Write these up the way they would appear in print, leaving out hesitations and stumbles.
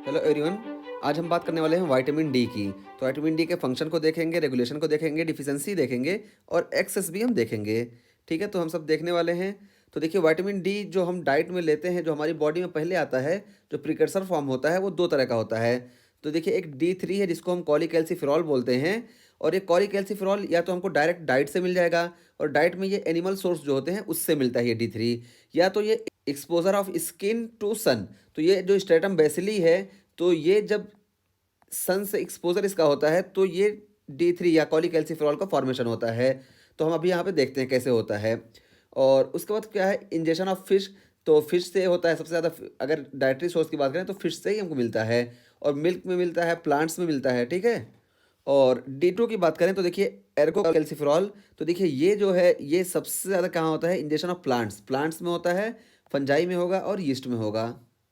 Hello everyone. आज हम बात करने वाले हैं विटामिन डी की। तो विटामिन डी के फंक्शन को देखेंगे, रेगुलेशन को देखेंगे, डिफिशिएंसी देखेंगे और एक्सेस भी हम देखेंगे। ठीक है, तो हम सब देखने वाले हैं। तो देखिए, विटामिन डी जो हम डाइट में लेते हैं, जो हमारी बॉडी में पहले आता है, जो प्रिकर्सर फॉर्म होता है, वो दो तरह का होता है। तो देखिए, एक D3 है जिसको हम कॉलीकैल्सिफेरॉल बोलते हैं। और ये कॉलीकैल्सिफेरॉल या तो हमको डायरेक्ट डाइट से मिल जाएगा, और डाइट में ये एनिमल सोर्स जो होते हैं उससे मिलता है ये D3। या तो ये एक्सपोजर ऑफ स्किन टू सन। तो ये जो स्ट्रेटम बेसिली है, तो ये जब सन से एक्सपोजर इसका होता है तो ये D3 या कॉलीकैल्सिफेरॉल का फॉर्मेशन होता है। तो हम अभी यहाँ पे देखते हैं कैसे होता है। और उसके बाद क्या है, इंजेक्शन ऑफ फिश। तो फिश से होता है सबसे ज़्यादा। अगर डाइटरी सोर्स की बात करें तो फिश से ही हमको मिलता है, और मिल्क में मिलता है, प्लांट्स में मिलता है। ठीक है। और D2 की बात करें तो देखिए, एर्गो कैल्सिफेरॉल। तो देखिए, ये जो है ये सबसे ज़्यादा कहाँ होता है, इंजेक्शन ऑफ प्लांट्स। प्लांट्स में होता है, फंजाई में होगा और यीस्ट में होगा।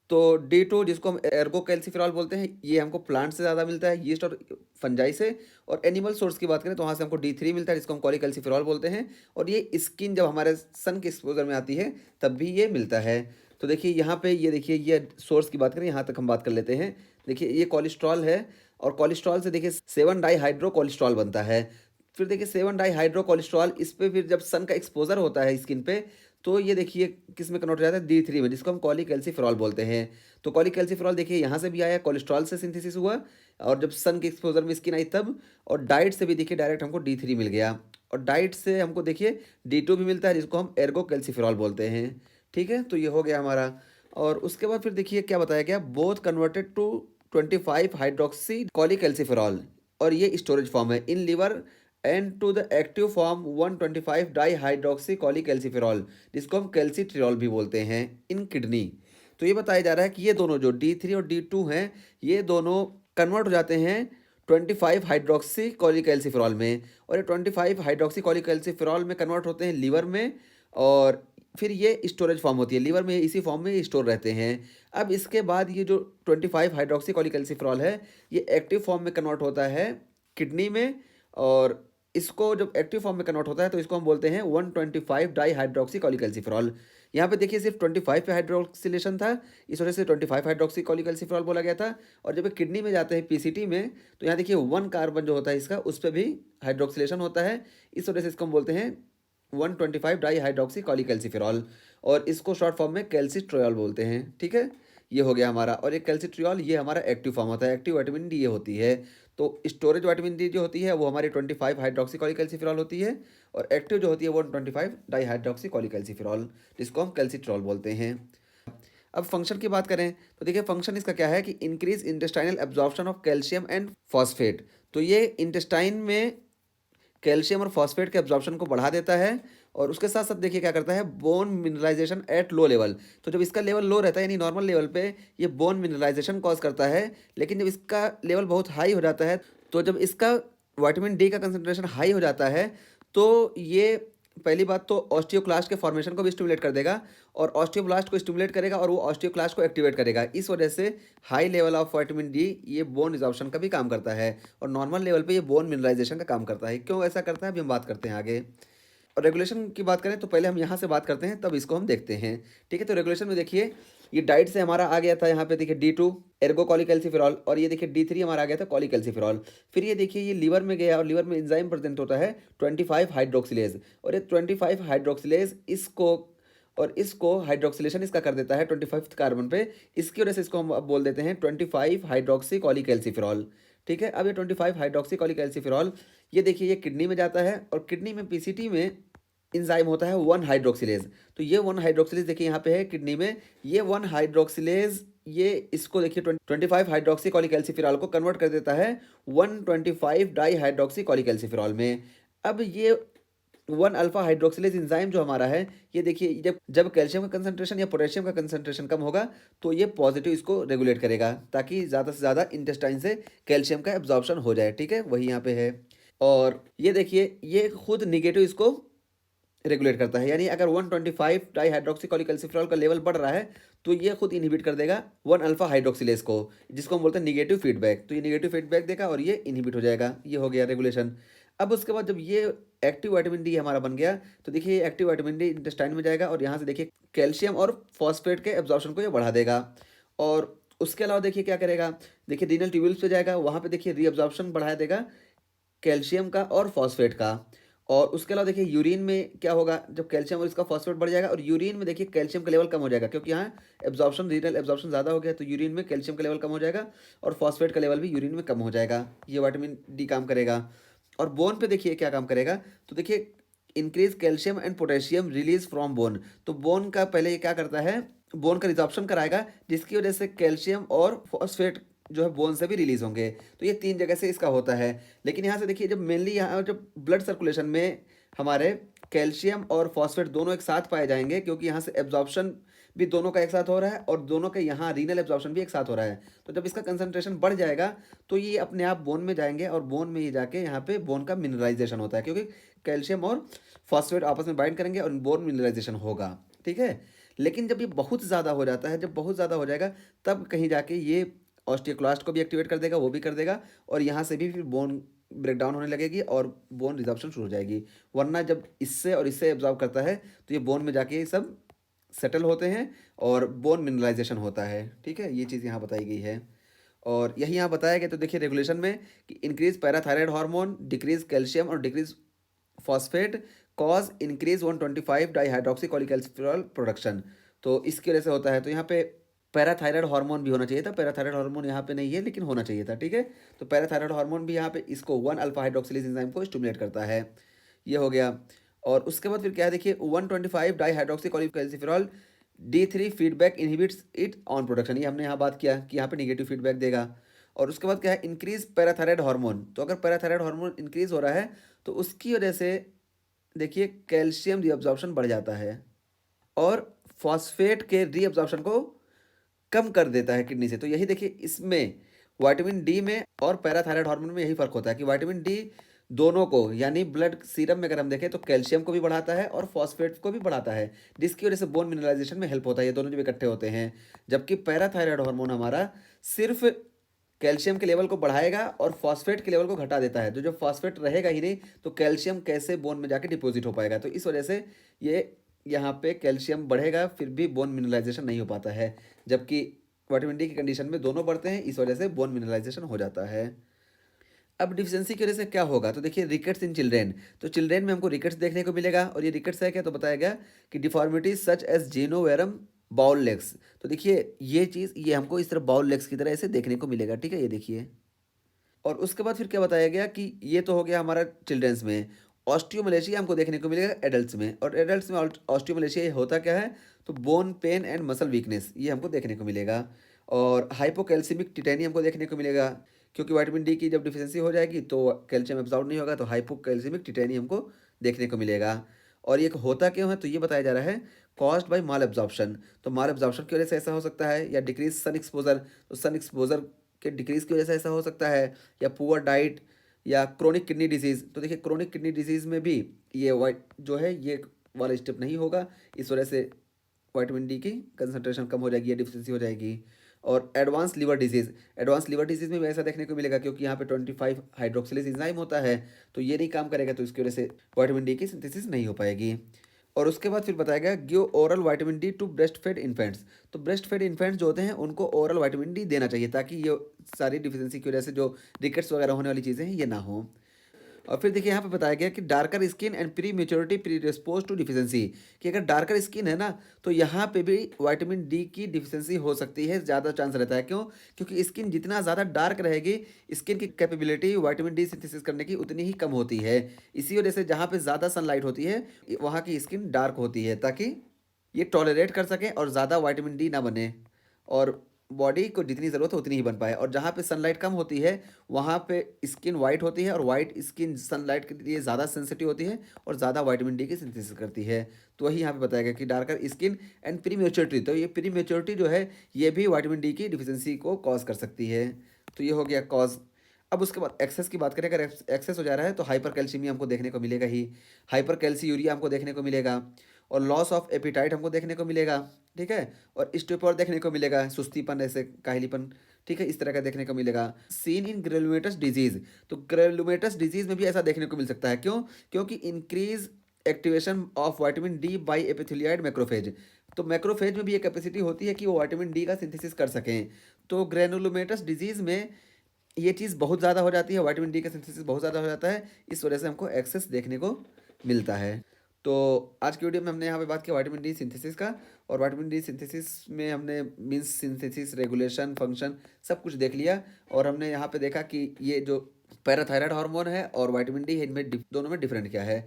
तो D2 जिसको हम एर्गो कैल्सिफेरॉल बोलते हैं, ये हमको प्लांट से ज़्यादा मिलता है, यीस्ट और फंजाई से। और एनिमल सोर्स की बात करें तो वहाँ से हमको D3 मिलता है, जिसको हम कॉलीकैल्सिफेरॉल बोलते हैं। और ये स्किन जब हमारे सन के एक्सपोजर में आती है तब भी ये मिलता है। तो देखिए यहाँ पे ये देखिए, ये सोर्स की बात करें, यहाँ तक हम बात कर लेते हैं। देखिए, ये कोलेस्ट्रॉल है, और कोलेस्ट्रॉल से देखिए 7 डाईहाइड्रो कोलेस्ट्रॉल बनता है। फिर देखिए 7 डाईहाइड्रो कोलेस्ट्रॉल, इस पे फिर जब सन का एक्सपोजर होता है स्किन पे, तो ये देखिए किस में कन्वर्ट हो जाता है, D3 में, जिसको हम कॉलीकैल्सिफेरॉल बोलते हैं। तो कॉलीकैल्सिफेरॉल देखिए यहाँ से भी आया, कोलेस्ट्रॉल से सिंथेसिस हुआ, और जब सन के एक्सपोजर में स्किन आई तब। और डाइट से भी देखिए डायरेक्ट हमको D3 मिल गया। और डाइट से हमको देखिए D2 भी मिलता है, जिसको हम एर्गो कैल्सिफेरॉल बोलते हैं। ठीक है, तो ये हो गया हमारा। और उसके बाद फिर देखिए क्या बताया गया, both converted to 25 hydroxy cholecalciferol. और ये स्टोरेज फॉर्म है in liver, and to the active form 125 dihydroxy cholecalciferol, जिसको हम कैल्सिट्रियोल भी बोलते हैं, इन किडनी। तो ये बताया जा रहा है कि ये दोनों जो D3 और D2 हैं, ये दोनों कन्वर्ट हो जाते हैं 25 हाइड्रोक्सी कॉलीकैल्सिफेरॉल में। और ये 25 हाइड्रोक्सी कॉलीकैल्सिफेरॉल में कन्वर्ट होते हैं लीवर में। और फिर ये स्टोरेज फॉर्म होती है लीवर में, इसी फॉर्म में ये स्टोर रहते हैं। अब इसके बाद ये जो 25 हाइड्रोक्सी कॉलीकैल्सिफेरॉल है, ये एक्टिव फॉर्म में कन्वर्ट होता है किडनी में। और इसको जब एक्टिव फॉर्म में कन्वर्ट होता है तो इसको हम बोलते हैं 125 डाईहाइड्रोक्सी कॉलीकैल्सिफेरॉल। यहाँ पे देखिए सिर्फ 25 पे हाइड्रोक्सिलेशन था, इस वजह से 25 हाइड्रोक्सी कॉलीकैल्सिफेरॉल बोला गया था। और जब ये किडनी में जाते हैं PCT में, तो यहाँ देखिए 1 कार्बन जो होता है इसका, उस पर भी हाइड्रोक्सिलेशन होता है, इस वजह से इसको हम बोलते हैं 125 डाईहाइड्रोक्सी कॉलीकैल्सिफेरॉल। और इसको शॉर्ट फॉर्म में कैल्सिट्रियोल बोलते हैं। ठीक है, ये हो गया हमारा। और ये कैल्सिट्रियोल ये हमारा एक्टिव फॉर्म होता है, एक्टिव विटामिन डी ये होती है। तो स्टोरेज विटामिन डी जो होती है वो हमारी 25 हाइड्रोक्सी कॉलीकैल्सिफेरॉल होती है, और एक्टिव जो होती है वो 25 डाईहाइड्रोक्सी कॉलीकैल्सिफेरॉल, जिसको हम कैल्सिट्रॉल बोलते हैं। अब फंक्शन की बात करें तो देखिए, फंक्शन इसका क्या है कि increase intestinal absorption of calcium and phosphate. तो ये इंटेस्टाइन में कैल्शियम और फॉस्फेट के एब्जॉर्प्शन को बढ़ा देता है। और उसके साथ साथ देखिए क्या करता है, bone mineralization at low level. तो जब इसका लेवल लो रहता है, यानी नॉर्मल लेवल पे, ये बोन मिनरलाइजेशन कॉज करता है। लेकिन जब इसका लेवल बहुत हाई हो जाता है, तो जब इसका विटामिन डी का कंसंट्रेशन हाई हो जाता है, तो ये पहली बात तो ऑस्टियोक्लास्ट के फॉर्मेशन को भी स्टिमुलेट कर देगा, और ऑस्टियोब्लास्ट को स्टिमुलेट करेगा, और वो ऑस्टियोक्लास्ट को एक्टिवेट करेगा। इस वजह से high level of vitamin D ये बोन रिजॉर्प्शन का भी काम करता है, और नॉर्मल लेवल पे ये बोन मिनरलाइजेशन का काम करता है। क्यों ऐसा करता है अभी हम बात करते हैं आगे। और रेगुलेशन की बात करें तो पहले हम यहाँ से बात करते हैं, तब इसको हम देखते हैं। ठीक है, तो रेगुलेशन में देखिए, ये डाइट से हमारा आ गया था, यहाँ पे देखिए D2 एर्गो कॉलीकैल्सिफेरॉल, और ये देखिए D3 हमारा आ गया था कॉलीकैल्सिफेरॉल। फिर ये देखिए, ये लीवर में गया, और लीवर में एंजाइम प्रेजेंट होता है 25 हाइड्रोक्सिलेज। और ये 25 हाइड्रोक्सिलेज इसको हाइड्रोक्सिलेशन इसका कर देता है 25 कार्बन पे। इसकी वजह से इसको हम अब बोल देते हैं 25 हाइड्रोक्सी कॉलीकैल्सिफेरॉल। ठीक है, अब ये 25 हाइड्रोक्सी कॉलीकैल्सिफेरॉल, ये देखिए ये किडनी में जाता है, और किडनी में PCT में इंजाइम होता है 1 हाइड्रोक्सिलेज। तो ये 1 हाइड्रोक्सिलेज देखिए यहाँ पे है किडनी में, ये 1 हाइड्रोक्सिलेज ये इसको देखिए 25 हाइड्रोक्सी कॉलीकैल्सिफेरॉल को कन्वर्ट कर देता है 125 डाईहाइड्रोक्सी कॉलीकैल्सिफेरॉल में। अब ये 1 अल्फा हाइड्रोक्सिलेज इंजाइम जो हमारा है, ये देखिए जब जब कैल्शियम का कंसंट्रेशन या पोटेशियम का कंसंट्रेशन कम होगा, तो ये पॉजिटिव इसको रेगुलेट करेगा, ताकि ज़्यादा से ज़्यादा इंटेस्टाइन से कैल्शियम का एब्जॉर्प्शन हो जाए। ठीक है, वही यहाँ पे है। और ये देखिए, ये खुद निगेटिव इसको रेगुलेट करता है, यानी अगर 125 डाईहाइड्रोक्सी का लेवल बढ़ रहा है, तो ये खुद इनहिबिट कर देगा 1 अल्फा हाइड्रोक्सिलेज को, जिसको हम बोलते हैं निगेटिव फीडबैक। तो ये निगेटिव फीडबैक देगा और ये इनहिबिट हो जाएगा। ये हो गया रेगुलेशन। अब उसके बाद जब ये एक्टिव विटामिन डी हमारा बन गया, तो देखिए ये एक्टिव विटामिन डी इंटेस्टाइन में जाएगा, और यहाँ से देखिए कैल्शियम और फॉस्फेट के एब्जॉर्प्शन को ये बढ़ा देगा। और उसके अलावा देखिए क्या करेगा, देखिए रीनल ट्यूब्यूल्स पे जाएगा, वहाँ पे देखिए रीअब्जॉर्प्शन बढ़ा देगा कैल्शियम का और फॉस्फेट का। और उसके अलावा देखिए यूरिन में क्या होगा, जब कैल्शियम और इसका फॉस्फेट बढ़ जाएगा और यूरिन में देखिए कैल्शियम का लेवल कम हो जाएगा, क्योंकि यहाँ एब्जॉर्प्शन रीनल एब्जॉर्प्शन ज़्यादा हो गया, तो यूरिन में कैल्शियम का लेवल कम हो जाएगा और फॉस्फेट का लेवल भी यूरिन में कम हो जाएगा। ये विटामिन डी काम करेगा। और बोन पे देखिए क्या काम करेगा, तो देखिए increase calcium and potassium release from bone. तो बोन का पहले ये क्या करता है, बोन का रिजॉर्प्शन कराएगा, जिसकी वजह से कैल्शियम और फॉस्फेट जो है बोन से भी रिलीज होंगे। तो ये 3 जगह से इसका होता है। लेकिन यहाँ से देखिए जब मेनली यहाँ जब ब्लड सर्कुलेशन में हमारे कैल्शियम और फॉस्फेट दोनों एक साथ पाए जाएंगे, क्योंकि यहाँ से एब्जॉर्प्शन भी दोनों का एक साथ हो रहा है और दोनों के यहाँ रीनल एब्जॉर्प्शन भी एक साथ हो रहा है। तो जब इसका कंसंट्रेशन बढ़ जाएगा तो ये अपने आप बोन में जाएंगे और बोन में ये जाके यहाँ पे बोन का मिनरलाइजेशन होता है, क्योंकि कैल्शियम और फॉस्फेट आपस में बाइंड करेंगे और बोन मिनरलाइजेशन होगा। ठीक है। लेकिन जब ये बहुत ज़्यादा हो जाता है, जब बहुत ज़्यादा हो जाएगा, तब कहीं जाके ये ऑस्टियोक्लास्ट को भी एक्टिवेट कर देगा, वो भी कर देगा, और यहाँ से भी फिर बोन ब्रेकडाउन होने लगेगी और बोन रिजॉर्प्शन शुरू हो जाएगी। वरना जब इससे और इससे एब्जॉर्ब करता है तो ये बोन में जाके ये सब सेटल होते हैं और बोन मिनरलाइजेशन होता है। ठीक है, ये चीज़ यहाँ बताई गई है। और यही यहाँ बताया गया, तो देखिए रेगुलेशन में कि increase parathyroid hormone, decrease calcium और decrease phosphate cause increase 125 dihydroxy cholecalciferol production. तो इसकी वजह से होता है। तो यहाँ पे पैराथायराइड हार्मोन भी होना चाहिए था, पैराथायराइड हार्मोन यहाँ पे नहीं है लेकिन होना चाहिए था। ठीक है, तो पैराथायराइड हार्मोन भी यहाँ पे इसको 1 अल्फा हाइड्रोक्सिलेज एंजाइम को स्टिमुलेट करता है। ये हो गया। और उसके बाद फिर क्या है, देखिए 125 dihydroxy cholecalciferol D3 feedback inhibits it on production. ये हमने यहाँ बात किया कि यहाँ पे निगेटिव फीडबैक देगा। और उसके बाद क्या है, इंक्रीज पैराथायराइड हार्मोन। तो अगर पैराथायराइड हार्मोन इंक्रीज हो रहा है तो उसकी वजह से देखिए कैल्शियम रीअब्जॉर्प्शन बढ़ जाता है और फॉस्फेट के रीअब्जॉर्प्शन को कम कर देता है किडनी से। तो यही देखिए इसमें विटामिन डी में और पैराथायराइड हार्मोन में यही फर्क होता है कि विटामिन डी दोनों को, यानी ब्लड सीरम में अगर हम देखें तो कैल्शियम को भी बढ़ाता है और फॉस्फेट को भी बढ़ाता है, जिसकी वजह से बोन मिनरलाइजेशन में हेल्प होता है। ये दोनों जब इकट्ठे होते हैं, जबकि पैराथायराइड हार्मोन हमारा सिर्फ कैल्शियम के लेवल को बढ़ाएगा और फॉस्फेट के लेवल को घटा देता है। तो जब फॉस्फेट रहेगा ही नहीं तो कैल्शियम कैसे बोन में जाके डिपॉजिट हो पाएगा। तो इस वजह से ये यहाँ पे कैल्शियम बढ़ेगा फिर भी बोन मिनरलाइजेशन नहीं हो पाता है, जबकि विटामिन डी की कंडीशन में दोनों बढ़ते हैं, इस वजह से बोन मिनरलाइजेशन हो जाता है। अब डिफिशियंसी की वजह से क्या होगा, तो देखिए रिकेट्स इन चिल्ड्रेन। तो चिल्ड्रेन में हमको रिकेट्स देखने को मिलेगा, और ये रिकेट्स है क्या, तो बताया गया कि deformities such as genu varum bow legs. तो देखिए ये चीज़ ये हमको इस तरह बाउल लेग्स की तरह ऐसे देखने को मिलेगा। ठीक है, ये देखिए। और उसके बाद फिर क्या बताया गया कि ये तो हो गया हमारा चिल्ड्रंस में। ऑस्टियोमलेशिया हमको देखने को मिलेगा एडल्ट्स में, और एडल्ट्स में ऑस्टियोमलेशिया होता क्या है, तो bone pen and muscle weakness ये हमको देखने को मिलेगा। और हाइपोकैल्सिमिक टिटेनियम हमको देखने को मिलेगा, क्योंकि विटामिन डी की जब डिफिशियंसी हो जाएगी तो कैल्शियम एब्जॉर्ब नहीं होगा, तो हाइपोकैल्सिमिक टिटेनियम हमको देखने को मिलेगा। और ये होता क्यों है, तो ये बताया जा रहा है कॉज्ड बाय माल एब्जॉर्प्शन। तो माल एब्जॉर्प्शन की वजह से ऐसा हो सकता है, या डिक्रीज सन एक्सपोजर, तो सन एक्सपोजर के डिक्रीज की वजह से ऐसा हो सकता है, या पुअर डाइट, या क्रोनिक किडनी डिजीज़। तो देखिए क्रोनिक किडनी डिजीज़ में भी ये वाइट जो है ये वाला स्टेप नहीं होगा, इस वजह से विटामिन डी की कंसंट्रेशन कम हो जाएगी या डिफिशियंसी हो जाएगी। और advance liver disease, advance liver disease में भी ऐसा देखने को मिलेगा, क्योंकि यहाँ पे 25 हाइड्रोक्सिलेज एंजाइम होता है, तो ये नहीं काम करेगा, तो इसकी वजह से विटामिन डी की सिंथेसिस नहीं हो पाएगी। और उसके बाद फिर बताया गया give oral vitamin D to breast fed infants. तो ब्रेस्ट फेड इन्फेंट्स जो होते हैं उनको ओरल विटामिन डी देना चाहिए, ताकि ये सारी डिफिशियंसी की वजह से जो रिकेट्स वगैरह होने वाली चीज़ें हैं ये ना हो। और फिर देखिए यहाँ पे बताया गया कि darker skin and prematurity predispose to deficiency, कि अगर डार्कर स्किन है ना तो यहाँ पे भी विटामिन डी की डिफिशियंसी हो सकती है, ज़्यादा चांस रहता है। क्यों? क्योंकि स्किन जितना ज़्यादा डार्क रहेगी, स्किन की कैपेबिलिटी विटामिन डी सिंथेसिस करने की उतनी ही कम होती है। इसी वजह से जहाँ पे ज़्यादा सनलाइट होती है वहाँ की स्किन डार्क होती है, ताकि ये टॉलरेट कर सके और ज़्यादा विटामिन डी ना बने, और बॉडी को जितनी ज़रूरत है उतनी ही बन पाए। और जहाँ पे सनलाइट कम होती है वहाँ पे स्किन वाइट होती है, और वाइट स्किन सनलाइट के लिए ज़्यादा सेंसिटिव होती है और ज़्यादा विटामिन डी की सिंथेसिस करती है। तो वही यहाँ पे बताया गया कि darker skin and pre maturity, तो ये प्री मेच्योरिटी जो है ये भी विटामिन डी की डिफिशियंसी को कॉज कर सकती है। तो ये हो गया कॉज। अब उसके बाद एक्सेस की बात करें, अगर एक्सेस हो जा रहा है तो हाइपर कैल्शियमिया हमको देखने को मिलेगा ही, हाइपर कैल्सीयूरिया हमको देखने को मिलेगा, और लॉस ऑफ एपिटाइट हमको देखने को मिलेगा। ठीक है, और स्टोपर देखने को मिलेगा, सुस्तीपन, ऐसे काहिलीपन। ठीक है, इस तरह का देखने को मिलेगा। सीन इन ग्रेनुलोमेटस डिजीज, तो ग्रेनुलोमेटस डिजीज में भी ऐसा देखने को मिल सकता है। क्यों? क्योंकि increase activation of vitamin D by epithelioid macrophage. तो मैक्रोफेज में भी ये कैपेसिटी होती है कि वो विटामिन डी का सिंथेसिस कर सकें। तो ग्रैनुलोमेटस डिजीज़ में ये चीज़ बहुत ज़्यादा हो जाती है, विटामिन डी का सिंथेसिस बहुत ज़्यादा हो जाता है, इस वजह से हमको एक्सेस देखने को मिलता है। तो आज की वीडियो में हमने यहाँ पे बात किया विटामिन डी सिंथेसिस का, और विटामिन डी सिंथेसिस में हमने मीन्स सिंथेसिस, रेगुलेशन, फंक्शन सब कुछ देख लिया। और हमने यहाँ पे देखा कि ये जो पैराथायराइड हार्मोन है और विटामिन डी है, इनमें दोनों में डिफरेंट क्या है।